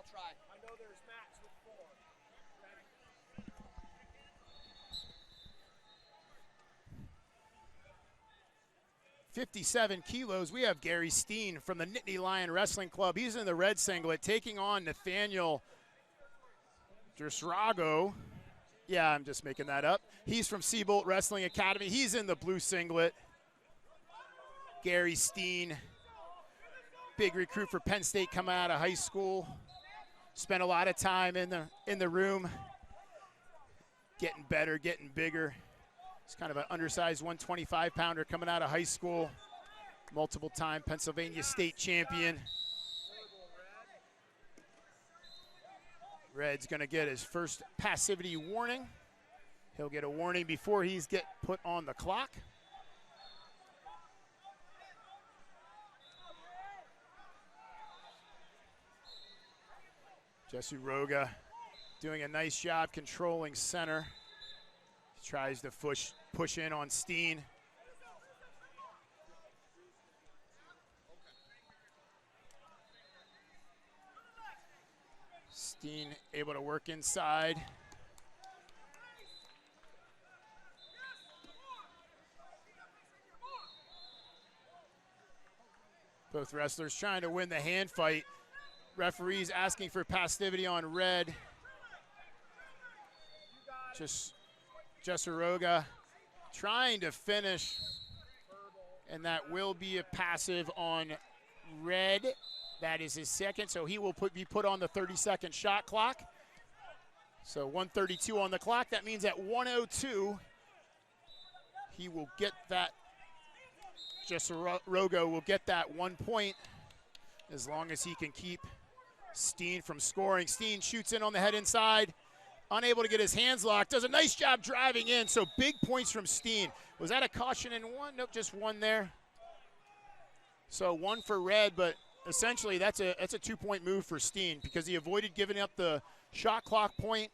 I'll try. I know there's Max with 4. Ready? 57 kilos, we have Gary Steen from the Nittany Lion Wrestling Club. He's in the red singlet, taking on Nathanael Jesuroga. Yeah, I'm just making that up. He's from Sebolt Wrestling Academy. He's in the blue singlet. Gary Steen, big recruit for Penn State coming out of high school. Spent a lot of time in the room, getting better, getting bigger. He's kind of an undersized 125-pounder coming out of high school. Multiple-time Pennsylvania state champion. Red's going to get his first passivity warning. He'll get a warning before he's get put on the clock. Jesuroga doing a nice job controlling center. He tries to push in on Steen. Steen able to work inside. Both wrestlers trying to win the hand fight. Referees asking for passivity on red. Just Jesuroga trying to finish, and that will be a passive on red. That is his second, so he will be put on the 30-second shot clock. So 1:32 on the clock. That means at 1:02, he will get that. Jesuroga will get that 1 point as long as he can keep Steen from scoring. Steen shoots in on the head inside, unable to get his hands locked. Does a nice job driving in, so big points from Steen. Was that a caution in one? Nope, just one there. So one for red, but essentially that's a 2-point move for Steen because he avoided giving up the shot clock point,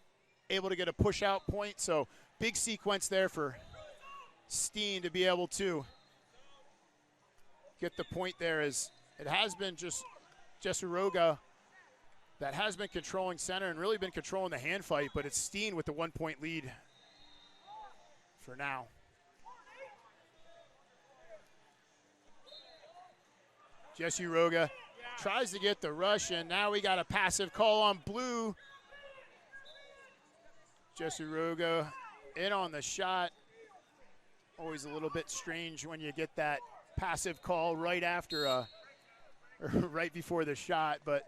able to get a push-out point. So big sequence there for Steen to be able to get the point there, as it has been just Jesuroga that has been controlling center and really been controlling the hand fight, but it's Steen with the 1-point lead for now. Jesuroga tries to get the rush, and now we got a passive call on blue. Jesuroga in on the shot. Always a little bit strange when you get that passive call right after right before the shot, but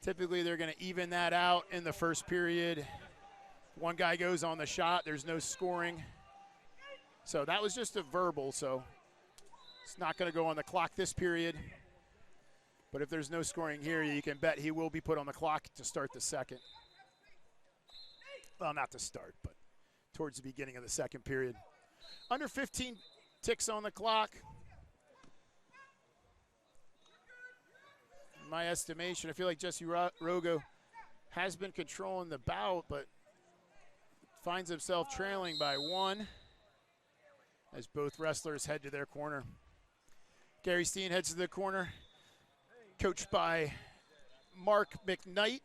typically they're going to even that out in the first period. One guy goes on the shot, there's no scoring. So that was just a verbal, so it's not going to go on the clock this period. But if there's no scoring here, you can bet he will be put on the clock to start the second. Well, not to start, but towards the beginning of the second period. Under 15 ticks on the clock. In my estimation, I feel like Jesuroga has been controlling the bout, but finds himself trailing by 1 as both wrestlers head to their corner. Gary Steen heads to the corner, coached by Mark McKnight.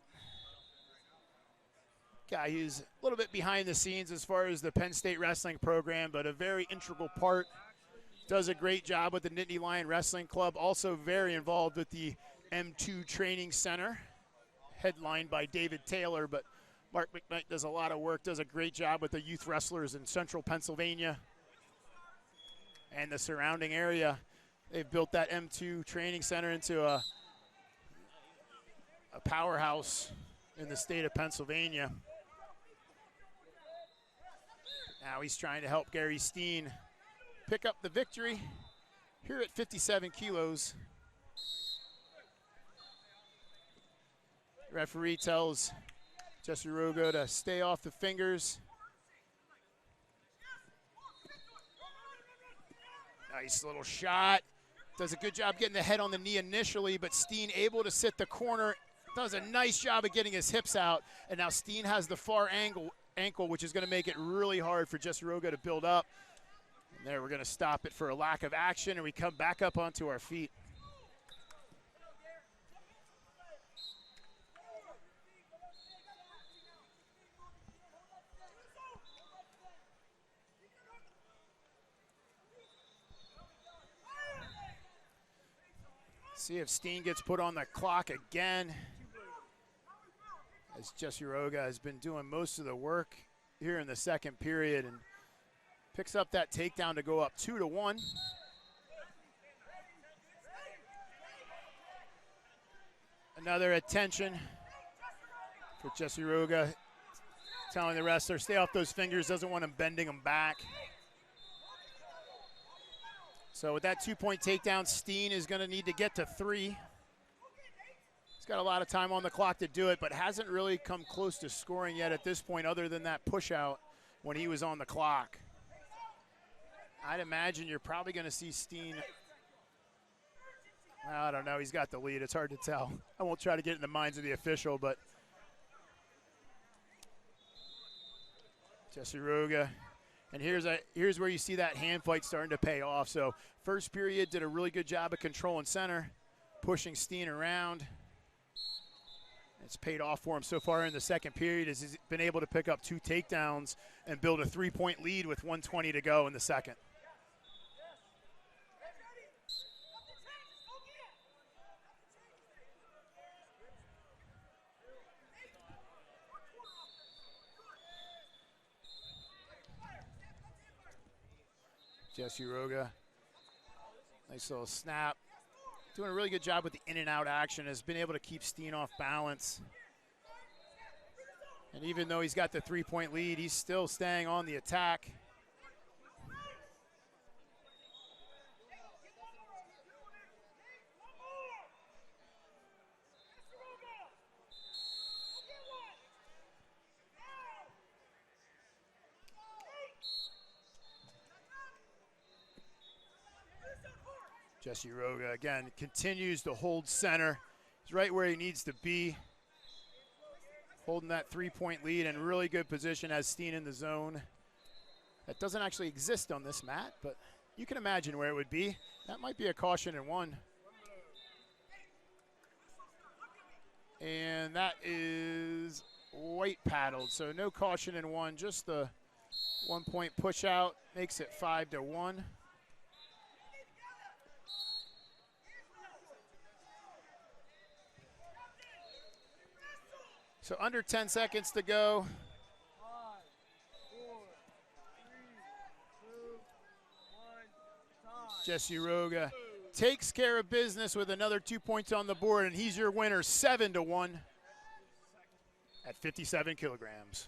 Guy who's a little bit behind the scenes as far as the Penn State wrestling program, but a very integral part. Does a great job with the Nittany Lion Wrestling Club. Also very involved with the M2 Training Center, headlined by David Taylor. But Mark McKnight does a lot of work, does a great job with the youth wrestlers in central Pennsylvania and the surrounding area. They've built that M2 Training Center into a powerhouse in the state of Pennsylvania. Now he's trying to help Gary Steen pick up the victory here at 57 kilos. Referee tells Jesuroga to stay off the fingers. Nice little shot. Does a good job getting the head on the knee initially, but Steen able to sit the corner. Does a nice job of getting his hips out, and now Steen has the far ankle, which is going to make it really hard for Jesuroga to build up. And there, we're going to stop it for a lack of action, and we come back up onto our feet. See if Steen gets put on the clock again, as Jesuroga has been doing most of the work here in the second period and picks up that takedown to go up 2-1. Another attention for Jesuroga, telling the wrestler, stay off those fingers, doesn't want him bending them back. So with that 2-point takedown, Steen is going to need to get to 3. He's got a lot of time on the clock to do it, but hasn't really come close to scoring yet at this point other than that push out when he was on the clock. I'd imagine you're probably going to see Steen. I don't know. He's got the lead. It's hard to tell. I won't try to get in the minds of the official, but Jesuroga. And here's where you see that hand fight starting to pay off. So first period did a really good job of controlling center, pushing Steen around. It's paid off for him so far in the second period as he's been able to pick up 2 takedowns and build a 3-point lead with 1:20 to go in the second. Jesuroga, nice little snap. Doing a really good job with the in and out action, has been able to keep Steen off balance. And even though he's got the 3-point lead, he's still staying on the attack. Jesuroga, again, continues to hold center. He's right where he needs to be. Holding that 3-point lead in really good position as Steen in the zone. That doesn't actually exist on this mat, but you can imagine where it would be. That might be a caution in 1. And that is white paddled, so no caution in 1, just the 1-point push out makes it 5-1. So under 10 seconds to go. 5, 4, 3, 2, 1, time. Jesuroga takes care of business with another 2 points on the board, and he's your winner 7-1 at 57 kilograms.